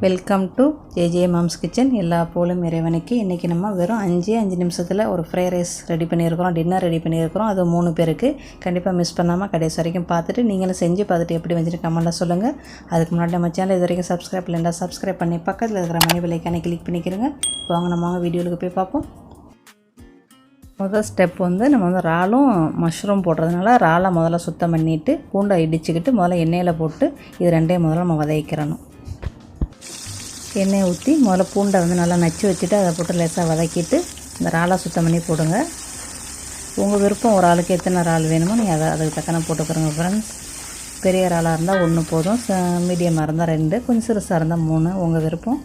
Welcome to JJ moms kitchen. எல்லா போலும் இறைவனுக்கு. இன்றைக்கி நம்ம வெறும் 5 நிமிஷத்தில் ஒரு ஃப்ரை ரைஸ் ரெடி பண்ணியிருக்கிறோம், டின்னர் ரெடி பண்ணியிருக்கிறோம். அது 3 பேருக்கு. கண்டிப்பாக மிஸ் பண்ணாமல் கடைசி வரைக்கும் பார்த்துட்டு நீங்களும் செஞ்சு பார்த்துட்டு எப்படி வந்துட்டு கமெண்ட்டில் சொல்லுங்கள். அதுக்கு முன்னாடி நம்ம சேனல் இது வரைக்கும் சப்ஸ்கிரைப் இல்லைன்னா சப்ஸ்கிரைப் பண்ணி பக்கத்தில் இருக்கிற மணி விலைக்கான கிளிக் பண்ணிக்கிறோங்க. வாங்க நம்ம வீடியோவுக்கு போய் பார்ப்போம். முதல் ஸ்டெப் நம்ம இறாலும் மஷ்ரூம் போடுறதுனால இறாலை முதல்ல சுத்தம் பண்ணிவிட்டு பூண்டை இடிச்சுக்கிட்டு முதல்ல எண்ணெயில் போட்டு இது ரெண்டையும் முதல்ல நம்ம வதக்கிக்கிறணும். எண்ணெயை ஊற்றி முதல்ல பூண்டை நல்லா நச்சு வச்சுட்டு அதை போட்டு லேசாக வதக்கிட்டு இந்த இறாலை சுத்தம் பண்ணி போடுங்க. உங்கள் விருப்பம், ஒரு ஆளுக்கு எத்தனை இறால் வேணுமோ நீங்கள் அதுக்கு தக்கன போட்டுக்கிறோங்க ஃப்ரெண்ட்ஸ். பெரிய இறாலாக இருந்தால் 1 போதும், மீடியமாக இருந்தால் 2, கொஞ்சம் சிறுசாக இருந்தால் 3, உங்கள் விருப்பம்.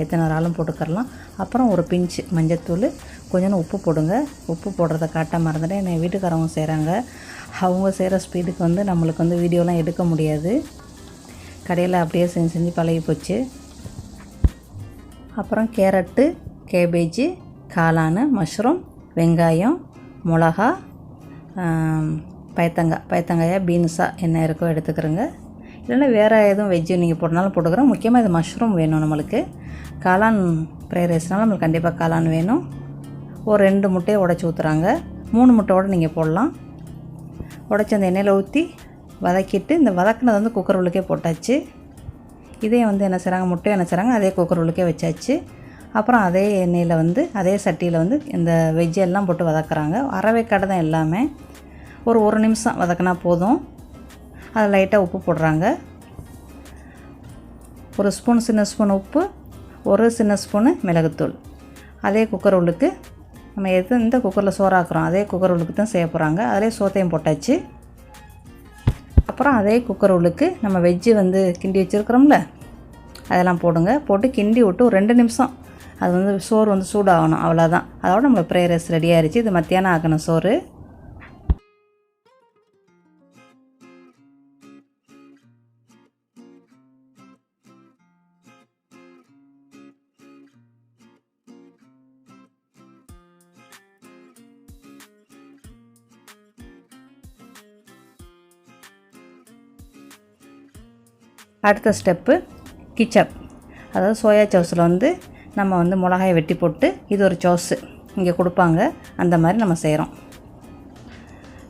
எத்தனை இறாலும் போட்டுக்கிறலாம். அப்புறம் ஒரு பிஞ்சு மஞ்சத்தூள், கொஞ்சம் உப்பு போடுங்க. உப்பு போடுறத காட்ட மறந்துட்டேன். என் வீட்டுக்காரவங்க செய்கிறாங்க. அவங்க செய்கிற ஸ்பீடுக்கு நம்மளுக்கு வீடியோலாம் எடுக்க முடியாது. கடையில் அப்படியே செஞ்சு பழகி போச்சு. அப்புறம் கேரட்டு, கேபேஜு, காளான், மஷ்ரூம், வெங்காயம், மிளகா, பயத்தங்காயா பீன்ஸாக என்ன இருக்கோ எடுத்துக்கிறோங்க. இல்லைன்னா வேறு எதுவும் வெஜ்ஜு நீங்கள் போட்டனாலும் போட்டுக்கிறோம். முக்கியமாக இது மஷ்ரூம் வேணும் நம்மளுக்கு. காளான் ஃப்ரை ரைஸ்னாலும் நம்மளுக்கு கண்டிப்பாக காளான் வேணும். ஒரு 2 முட்டையை உடச்சி ஊற்றுறாங்க. 3 முட்டையோடு நீங்கள் போடலாம். உடச்சி அந்த எண்ணெயில் ஊற்றி வதக்கிட்டு இந்த வதக்கினது குக்கர் உள்ளுக்கே போட்டாச்சு. இதே என்ன செய்கிறாங்க, முட்டையை என்ன செய்கிறாங்க, அதே குக்கர் உள்ளுக்கே வச்சாச்சு. அப்புறம் அதே எண்ணெயில் அதே சட்டியில் இந்த வெஜ்ஜெல்லாம் போட்டு வதக்குறாங்க. அரைவேக்காடு தான் எல்லாமே. ஒரு 1 நிமிஷம் வதக்கினா போதும். அதில் லைட்டாக உப்பு போடுறாங்க. ஒரு ஸ்பூன், சின்ன ஸ்பூன் உப்பு, ஒரு சின்ன ஸ்பூனு மிளகுத்தூள். அதே குக்கர் உள்ளுக்கு நம்ம இந்த குக்கரில் சோறாக்குறோம் அதே குக்கர் உள்ளுக்கு தான் செய்ய போகிறாங்க. அதிலே சோத்தையும் போட்டாச்சு. அப்புறம் அதே குக்கர் உள்ளுக்கு நம்ம வெஜ்ஜு கிண்டி வச்சுருக்குறோம்ல, அதெல்லாம் போடுங்க. போட்டு கிண்டி விட்டு ஒரு 2 நிமிஷம் அது சோறு சூடாகணும், அவ்வளோதான். அதோட நம்ம ஃப்ரை ரைஸ் ரெடி ஆகிடுச்சு. இது மத்தியானம் ஆக்கணும் சோறு. அடுத்த ஸ்டெப்பு கிச்சப், அதாவது சோயா சவுஸில் நம்ம மிளகாயை வெட்டி போட்டு, இது ஒரு சவுஸு இங்கே கொடுப்பாங்க, அந்த மாதிரி நம்ம செய்கிறோம்.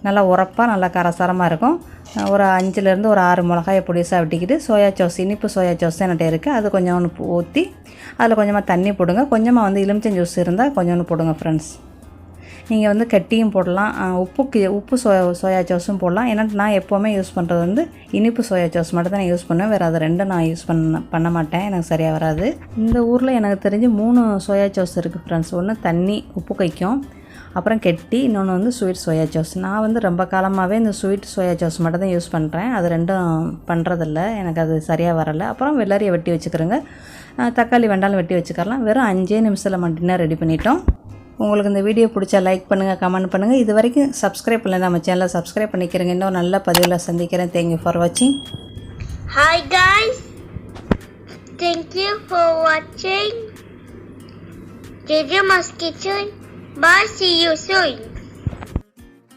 நல்லா உரப்பாக நல்லா காரசாரமாக இருக்கும். ஒரு 5லேருந்து ஒரு 6 மிளகாயை பொடிசாக வெட்டிக்கிட்டு சோயா சவுஸ், இனிப்பு சோயா சவுஸ் என்கிட்ட இருக்குது. அது கொஞ்சம் ஊற்றி அதில் கொஞ்சமாக தண்ணி போடுங்க. கொஞ்சமாக எலுமிச்சம் ஜூஸ் இருந்தால் கொஞ்சோண்டு போடுங்க ஃப்ரெண்ட்ஸ். நீங்கள் கட்டியும் போடலாம், உப்பு சோயா சவுஸும் போடலாம். ஏன்னா நான் எப்போவுமே யூஸ் பண்ணுறது இனிப்பு சோயா சவுஸ் மட்டும் தான் நான் யூஸ் பண்ணுவேன். வேறு அது 2 நான் யூஸ் பண்ண மாட்டேன், எனக்கு சரியாக வராது. இந்த ஊரில் எனக்கு தெரிஞ்சு 3 சோயா சவுஸ் இருக்குது ஃப்ரெண்ட்ஸ். ஒன்று தண்ணி உப்பு கைக்கும், அப்புறம் கெட்டி, இன்னொன்று ஸ்வீட் சோயா சவுஸ். நான் ரொம்ப காலமாகவே இந்த ஸ்வீட் சோயா சவுஸ் மட்டும் தான் யூஸ் பண்ணுறேன். அது 2ம் பண்ணுறதில்ல, எனக்கு அது சரியாக வரலை. அப்புறம் வெள்ளரியை வெட்டி வச்சுக்கிறேங்க. தக்காளி வெண்டாலும் வெட்டி வச்சுக்கலாம். வெறும் 5 நிமிஷத்தில் நம்ம டின்னர் ரெடி பண்ணிட்டோம். உங்களுக்கு இந்த வீடியோ பிடிச்சா லைக் பண்ணுங்கள், கமெண்ட் பண்ணுங்கள். இது வரைக்கும் சப்ஸ்கிரைப் பண்ணல நம்ம சேனலை சப்ஸ்கிரைப் பண்ணிக்கிறேங்க. இன்னும் நல்ல பதிவில் சந்திக்கிறேன். தேங்க்யூ ஃபார் வாட்சிங். Hi guys, thank you for watching JJ Mom's Kitchen. Bye, see you soon.